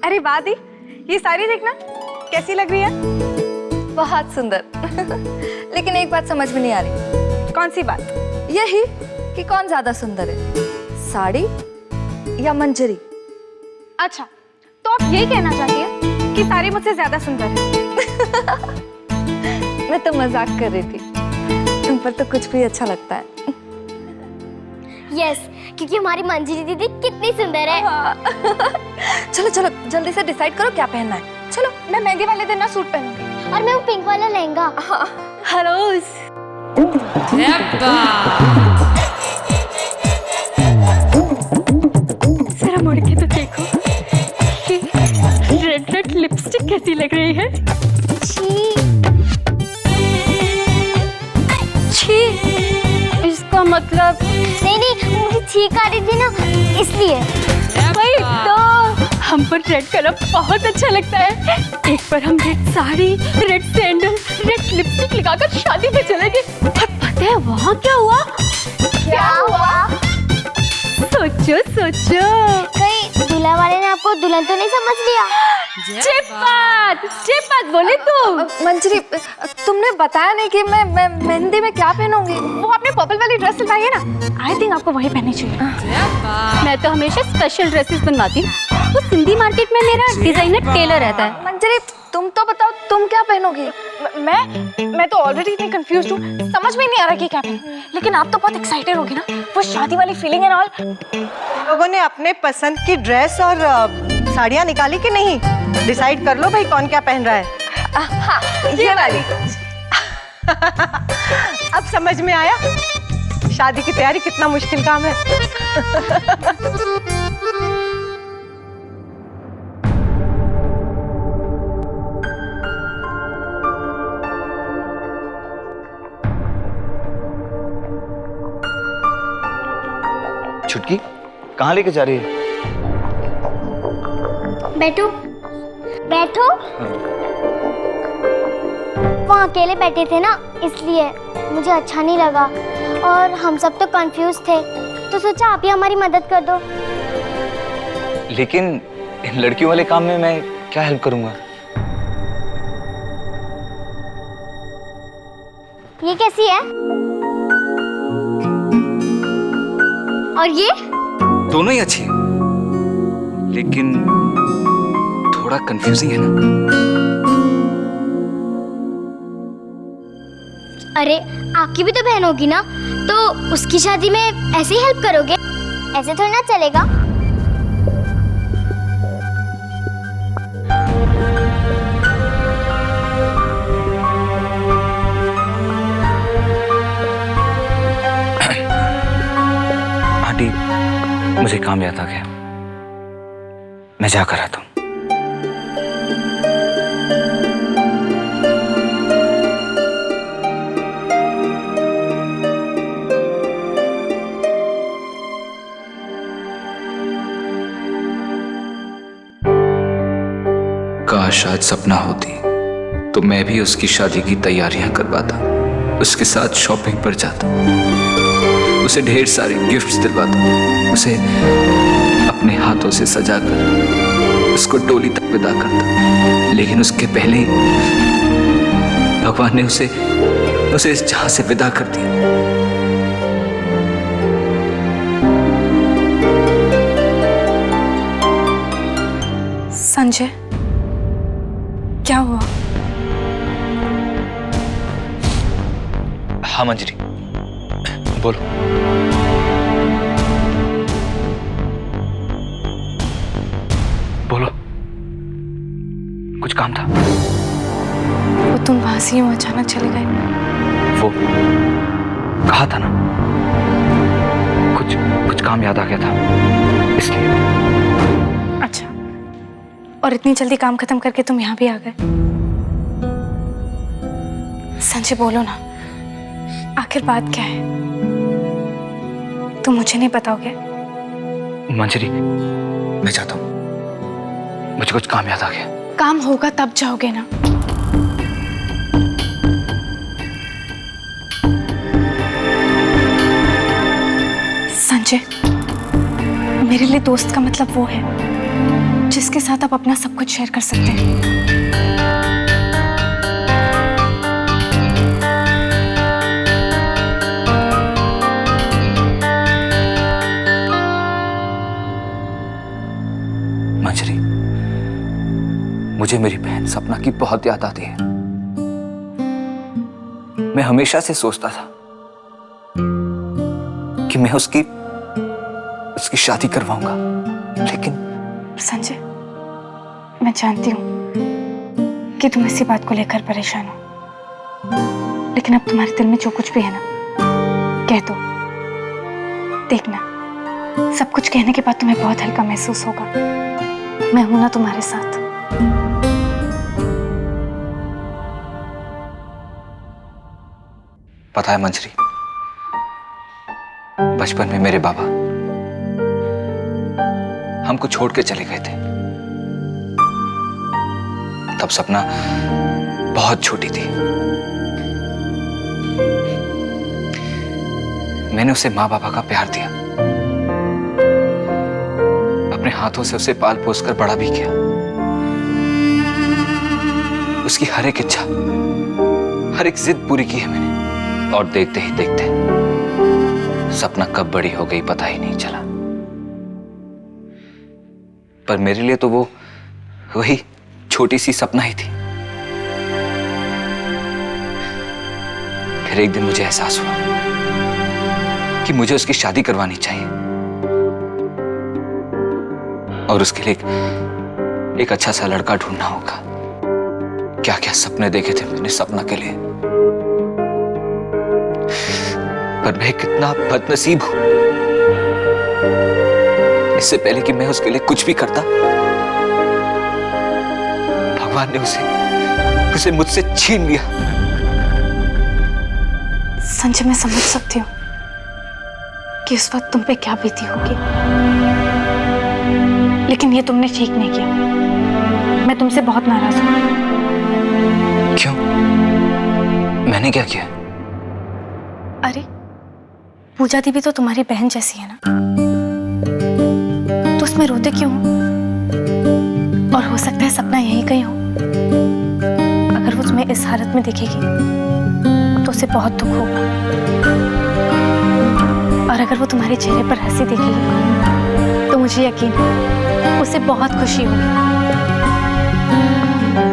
अरे वाह दी, ये साड़ी देखना कैसी लग रही है। बहुत सुंदर। लेकिन एक बात समझ में नहीं आ रही। कौन सी बात? यही कि कौन ज्यादा सुंदर है, साड़ी या मंजरी? अच्छा, तो आप यही कहना चाहती हैं कि साड़ी मुझसे ज्यादा सुंदर है? मैं तो मजाक कर रही थी, तुम पर तो कुछ भी अच्छा लगता है। यस, क्योंकि हमारी मंजरी दीदी कितनी सुंदर है। चलो चलो जल्दी से डिसाइड करो क्या पहनना है। चलो। मैं मेहंदी वाले दिन ना सूट पहनूंगी। और मैं वो पिंक वाला लहंगा। हेलो। जरा मुड़ के तो देखो, रेड रेड लिपस्टिक कैसी लग रही है। छी, छी, इसका मतलब नहीं, मुझे छींक आ रही थी ना, इसलिए। वही तो, हम पर रेड कलर बहुत अच्छा लगता है। एक बार हम red sari, red sandal, red lipstick लगाकर शादी में चलेंगे। और पता है वहाँ क्या हुआ? क्या हुआ? सोचो सोचो। कहीं दूल्हा वाले ने आपको दुल्हन तो नहीं समझ लिया? चिपक बोले तुम। मंजरी, तुमने बताया नहीं कि मैं मेहंदी में क्या पहनूंगी। वो आपने पर्पल वाली ड्रेस सिलवाई है ना, आई थिंक आपको वही पहननी चाहिए। मैं तो हमेशा स्पेशल ड्रेसेस बनवाती हूँ। तो सिंधी मार्केट में मेरा डिजाइनर टेलर रहता है। मंजरी, तुम तो बताओ तुम क्या पहनोगी। मैं तो ऑलरेडी इतनी कंफ्यूज हूँ, समझ में नहीं आ रहा कि क्या पहनूं। लेकिन आप तो बहुत एक्साइटेड होगी ना, वो शादी वाली फीलिंग एंड ऑल। लोगों ने अपने पसंद की ड्रेस और साड़ियाँ निकाली कि नहीं? डिसाइड कर लो भाई कौन क्या पहन रहा है। हाँ, ये वाली। अब समझ में आया शादी की तैयारी कितना मुश्किल काम है। छुटकी कहाँ लेके जा रही है? बैठो बैठो। वो अकेले बैठे थे ना, इसलिए मुझे अच्छा नहीं लगा और हम सब तो कंफ्यूज थे, तो सोचा आप ही हमारी मदद कर दो। लेकिन इन लड़कियों वाले काम में मैं क्या हेल्प करूंगा? ये कैसी है? और ये? दोनों ही अच्छी हैं, लेकिन थोड़ा कंफ्यूजिंग है ना। अरे आपकी भी तो बहन होगी ना, तो उसकी शादी में ऐसे ही हेल्प करोगे? ऐसे थोड़ी ना चलेगा। आंटी, मुझे काम याद आ गया, मैं जाकर आता हूँ। काश आज सपना होती तो मैं भी उसकी शादी की तैयारियां करवाता, उसके साथ शॉपिंग पर जाता, उसे ढेर सारे गिफ्ट्स दिलवाता, उसे अपने हाथों से सजाकर उसको डोली तक विदा करता। लेकिन उसके पहले ही भगवान ने उसे इस जहां से विदा कर दिया। संजय, क्या हुआ? हाँ मंजरी, बोलो। बोलो, कुछ काम था? वो तुम वहां से यूं अचानक चले गए? वो कहा था ना, कुछ काम याद आ गया था, इसलिए। अच्छा, और इतनी जल्दी काम खत्म करके तुम यहाँ भी आ गए? संजय बोलो ना, आखिर बात क्या है? तुम मुझे नहीं बताओगे? मंजरी, मैं जाता हूँ, मुझे कुछ काम याद आ गया। काम होगा तब जाओगे ना। संजय, मेरे लिए दोस्त का मतलब वो है जिसके साथ आप अपना सब कुछ शेयर कर सकते हैं। मंजरी, मुझे मेरी बहन सपना की बहुत याद आती है। मैं हमेशा से सोचता था कि मैं उसकी शादी करवाऊंगा, लेकिन संजय, मैं जानती हूँ कि तुम इसी बात को लेकर परेशान हो, लेकिन अब तुम्हारे दिल में जो कुछ भी है ना, कह दो। देखना, सब कुछ कहने के बाद तुम्हें बहुत हल्का महसूस होगा। मैं हूं ना तुम्हारे साथ। पता है मंजरी, बचपन में मेरे बाबा हमको छोड़ के चले गए थे। तब सपना बहुत छोटी थी। मैंने उसे माँ बाबा का प्यार दिया, अपने हाथों से उसे पाल पोस कर बड़ा भी किया। उसकी हर एक इच्छा, हर एक जिद पूरी की है मैंने, और देखते ही देखते सपना कब बड़ी हो गई पता ही नहीं चला। पर मेरे लिए तो वो वही छोटी सी सपना ही थी। फिर एक दिन मुझे एहसास हुआ कि मुझे उसकी शादी करवानी चाहिए, और उसके लिए एक अच्छा सा लड़का ढूंढना होगा। क्या क्या सपने देखे थे मैंने सपना के लिए, पर मैं कितना बदनसीब हूं। इससे पहले कि मैं उसके लिए कुछ भी करता, भगवान ने उसे मुझसे छीन लिया। संजय, मैं समझ सकती हूँ कि उस वक्त तुम पे क्या बीती होगी, लेकिन ये तुमने ठीक नहीं किया। मैं तुमसे बहुत नाराज हूँ। क्यों? मैंने क्या किया? अरे, पूजा दी भी तो तुम्हारी बहन जैसी है ना, तो उसमें रोते क्यों हो? और हो सकता है सपना यहीं कहीं हो। अगर वो तुम्हें इस हालत में दिखेगी तो उसे बहुत दुख होगा, और अगर वो तुम्हारे चेहरे पर हंसी देखेगी तो मुझे यकीन है उसे बहुत खुशी होगी।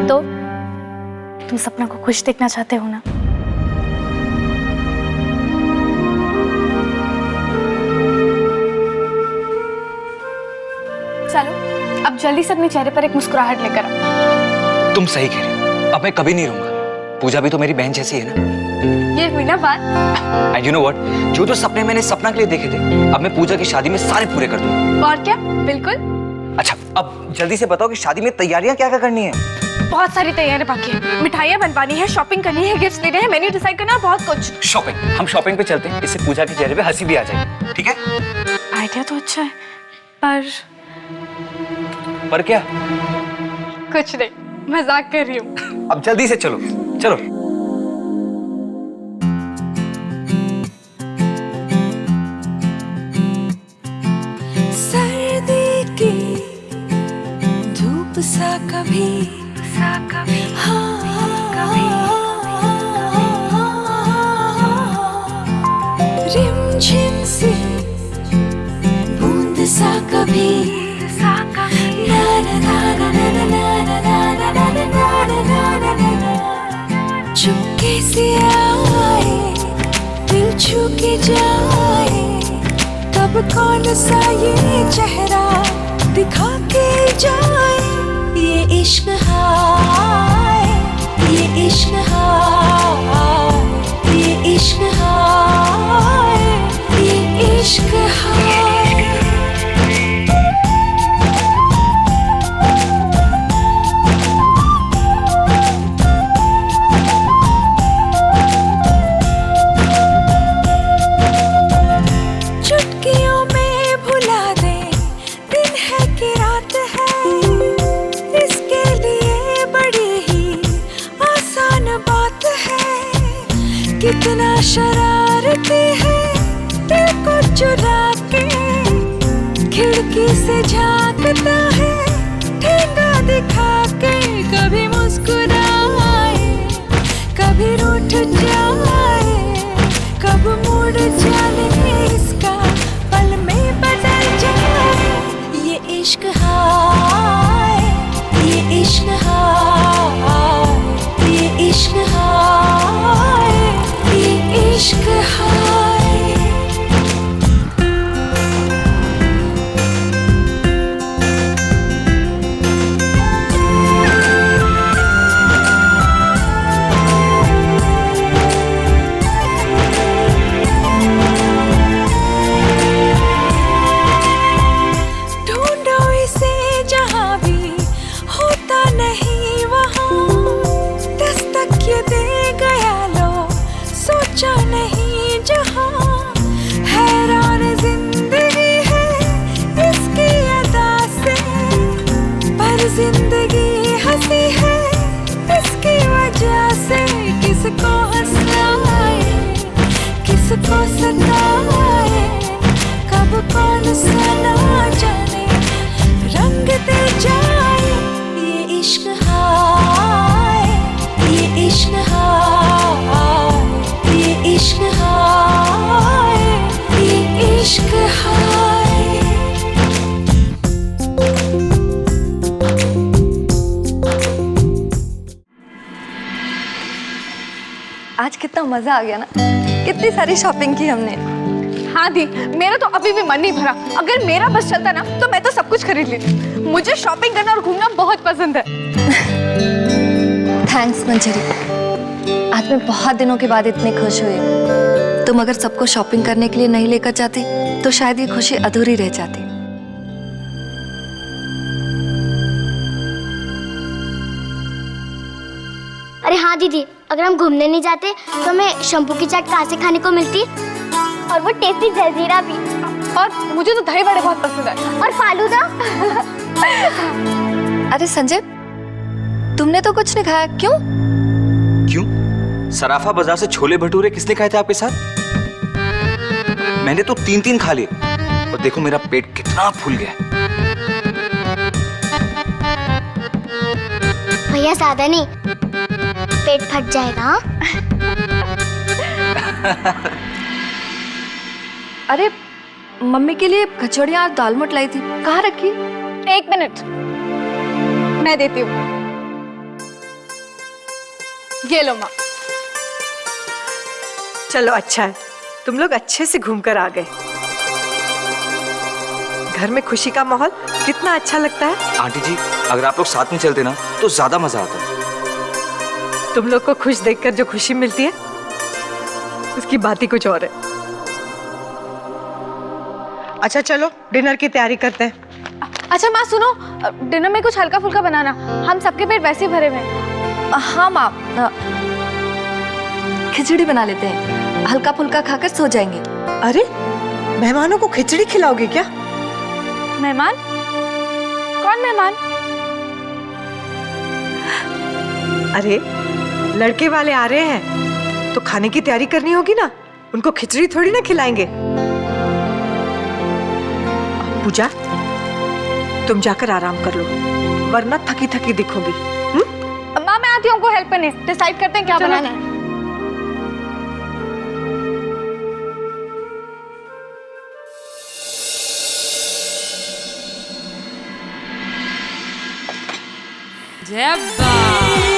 तो तुम सपना को खुश देखना चाहते हो ना? चलो, अब जल्दी से अपने चेहरे पर एक मुस्कुराहट लेकर आओ। तुम सही कह रही हो, अब मैं कभी नहीं रहूंगा। पूजा भी तो मेरी बहन जैसी है ना। ये हुई ना बात। And you know what? जो सपने मैंने सपना के लिए देखे थे, अब मैं पूजा की शादी में सारे पूरे कर दूंगा। और क्या, बिल्कुल। अच्छा, अब जल्दी से बताओ कि शादी में तैयारियां क्या क्या करनी है? बहुत सारी तैयारियां बाकी है। मिठाइयां बनवानी है, शॉपिंग करनी है, गिफ्ट्स लेने हैं, मेन्यू डिसाइड करना है, बहुत कुछ। शॉपिंग? हम शॉपिंग पे चलते हैं, इससे पूजा के चेहरे पे हंसी भी आ जाएगी, ठीक है? आइडिया तो अच्छा है, पर क्या? कुछ नहीं, मजाक कर रही हूँ। अब जल्दी से चलो, चलो। सर्दी की धूप सा कभी रिमझिम सी बूंद सा कभी चुपके से आए, दिल छू के जाए, तब कौन सा ये चेहरा दिखा के जाए। ये इश्क हाय, ये इश्क हाय, ये इश्क हाय, ये इश्क हाय। चुटकियों में भुला दे, दिन है कि रात है, इसके लिए बड़ी ही आसान बात है। कितना शरारती है, दिल को चुरा के खिड़की से झांकता है, आज कितना मजा आ गया ना, कितनी सारी शॉपिंग की हमने। हाँ दी, मेरा तो अभी भी मन नहीं भरा। अगर मेरा बस चलता ना तो मैं तो सब कुछ खरीद लेती। मुझे शॉपिंग करना और घूमना बहुत पसंद है। थैंक्स मंजरी, आज मैं बहुत दिनों के बाद इतनी खुश हुई। तुम अगर सबको शॉपिंग करने के लिए नहीं लेकर जाती तो शायद ये खुशी अधूरी रह जाती। अरे हाँ दीदी, अगर हम घूमने नहीं जाते तो हमें शैम्पू की चाट कहाँ से खाने को मिलती, और वो टेस्टी जलजीरा भी। और मुझे तो दही बड़े बहुत पसंद है, और फालूदा। अरे संजय, तुमने तो कुछ नहीं खाया, क्यों? क्यों? सराफा बाजार से छोले भटूरे किसने खाए थे आपके साथ? मैंने तो 3-3 खा लिए और देखो मेरा पेट कितना फूल गया। भैया ज्यादा नहीं, पेट फट जाएगा। अरे मम्मी के लिए कचौड़ियाँ और दाल मोट लाई थी, कहाँ रखी? 1 मिनट, मैं देती हूँ। ये लो माँ। चलो अच्छा है, तुम लोग अच्छे से घूम कर आ गए। घर में खुशी का माहौल कितना अच्छा लगता है। आंटी जी, अगर आप लोग साथ में चलते ना तो ज्यादा मजा आता। तुम लोग को खुश देखकर जो खुशी मिलती है उसकी बात ही कुछ और है। अच्छा चलो डिनर की तैयारी करते हैं। अच्छा माँ सुनो, डिनर में कुछ हल्का फुल्का बनाना, हम सबके पेट वैसे ही भरे हुए हैं। हाँ माँ, खिचड़ी बना लेते हैं, हल्का फुल्का खाकर सो जाएंगे। अरे मेहमानों को खिचड़ी खिलाओगे क्या? मेहमान? कौन मेहमान? अरे लड़के वाले आ रहे हैं तो खाने की तैयारी करनी होगी ना, उनको खिचड़ी थोड़ी ना खिलाएंगे। पूजा, तुम जाकर आराम कर लो, वरना थकी थकी दिखोगी। माँ मैं आती हूँ उनको हेल्प करने। डिसाइड करते हैं क्या बनाना है।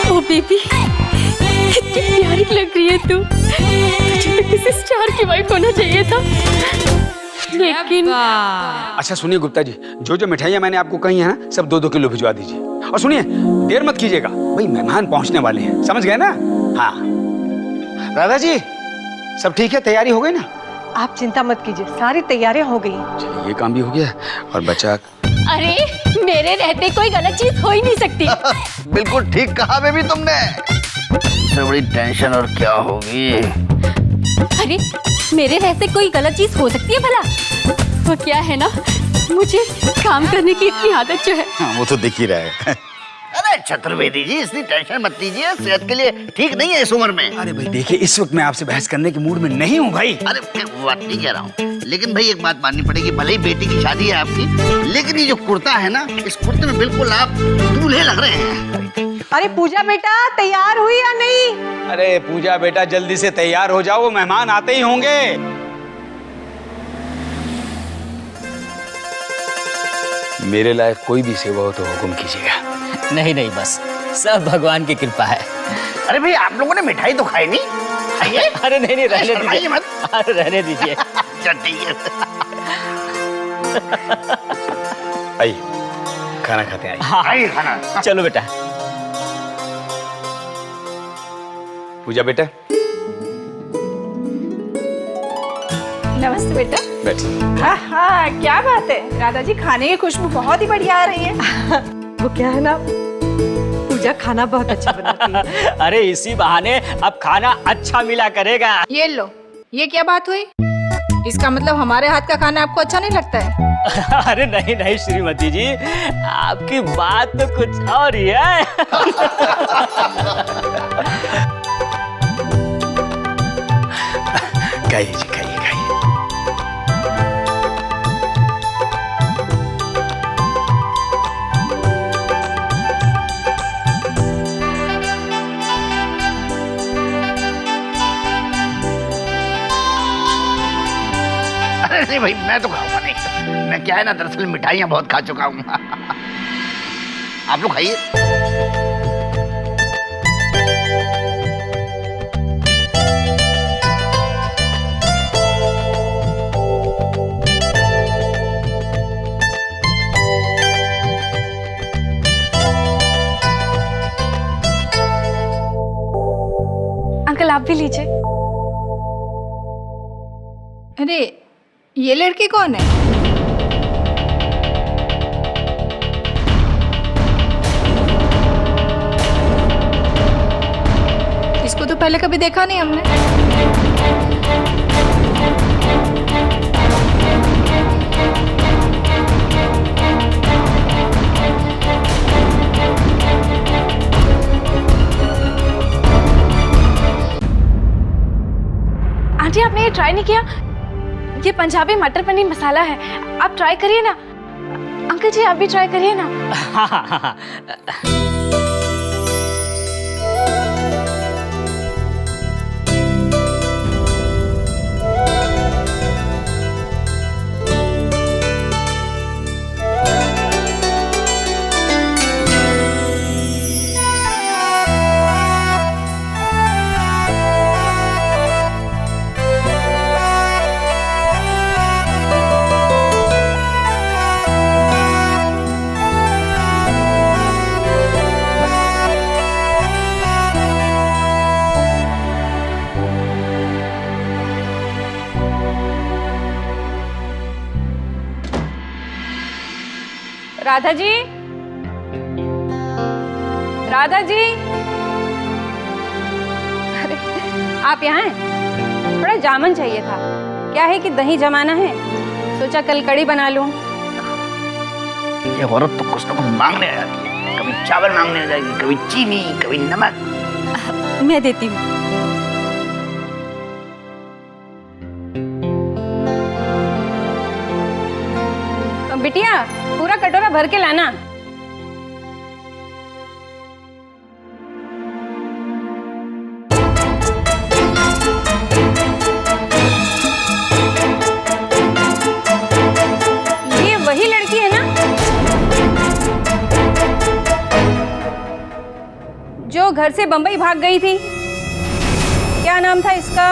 ओ बेबी, कितनी प्यारी लग रही है तू। तुझे तो किसी स्टार की वाइफ होना चाहिए था, लेकिन अच्छा सुनिए गुप्ता जी, जो जो मिठाइयाँ मैंने आपको कही हैं ना, सब 2-2 किलो भिजवा दीजिए। और सुनिए, देर मत कीजिएगा, भाई मेहमान पहुंचने वाले हैं, समझ गए ना? हाँ राधा जी, सब ठीक है, तैयारी हो गई ना? आप चिंता मत कीजिए, सारी तैयारियां हो गई हैं। चलिए ये काम भी हो गया और बचा। अरे मेरे रहते कोई गलत चीज हो ही नहीं सकती। बिल्कुल ठीक कहा बेबी तुमने। इससे बड़ी टेंशन और क्या होगी? अरे मेरे रहते कोई गलत चीज हो सकती है भला? वो क्या है ना, मुझे काम करने की इतनी आदत जो है। हाँ, वो तो दिख ही रहा है। अरे चतुर्वेदी जी, इतनी टेंशन मत लीजिए, सेहत के लिए ठीक नहीं है इस उम्र में। अरे भाई देखिए, इस वक्त मैं आपसे बहस करने के मूड में नहीं हूँ भाई। अरे वो बात नहीं कह रहा हूँ, लेकिन भाई एक बात माननी पड़ेगी, भले ही बेटी की शादी है आपकी, लेकिन ये जो कुर्ता है ना, इस कुर्ते में बिल्कुल आप दूल्हे लग रहे हैं। अरे पूजा बेटा, तैयार हुई या नहीं? अरे पूजा बेटा, जल्दी से तैयार हो जाओ, मेहमान आते ही होंगे। मेरे लायक कोई भी सेवा हो तो हुक्म कीजिएगा। नहीं नहीं, बस सब भगवान की कृपा है। अरे भाई आप लोगों ने मिठाई तो खाई नहीं? खाइए। अरे नहीं नहीं, रहने दीजिए मत। अरे रहने दीजिए। अच्छा ठीक है। आइए खाना खाते हैं। हाँ आइए खाना। चलो बेटा। पूजा बेटा नमस्ते बेटा। बैठ। हाँ क्या बात है राधा जी, खाने की खुशबू बहुत ही बढ़िया आ रही है। वो क्या है ना, पूजा खाना बहुत अच्छा बनाती है। अरे इसी बहाने अब खाना अच्छा मिला करेगा। ये लो, ये क्या बात हुई? इसका मतलब हमारे हाथ का खाना आपको अच्छा नहीं लगता है? अरे नहीं नहीं श्रीमती जी, आपकी बात तो कुछ और ही है। खाइए जी, खाइए खाइए। अरे नहीं भाई, मैं तो खाऊंगा नहीं। मैं क्या है ना, दरअसल मिठाइयाँ बहुत खा चुका हूँ। आप लोग खाइए। आप भी लीजिए। अरे ये लड़की कौन है? इसको तो पहले कभी देखा नहीं हमने। आंटी आपने ये ट्राई नहीं किया? ये पंजाबी मटर पनीर मसाला है, आप ट्राई करिए ना। अंकल जी आप भी ट्राई करिए ना। राधा जी, राधा जी, अरे आप यहाँ हैं? थोड़ा जामन चाहिए था। क्या है कि दही जमाना है, सोचा कल कड़ी बना लूं। ये औरत तो कुछ ना कुछ मांगने आ जाती है, कभी चावल मांगने आ जाएगी, कभी चीनी, कभी नमक। मैं देती हूँ। बिटिया पूरा कटोरा भर के लाना। ये वही लड़की है ना जो घर से बंबई भाग गई थी? क्या नाम था इसका?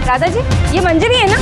राधा जी, ये मंजरी है ना?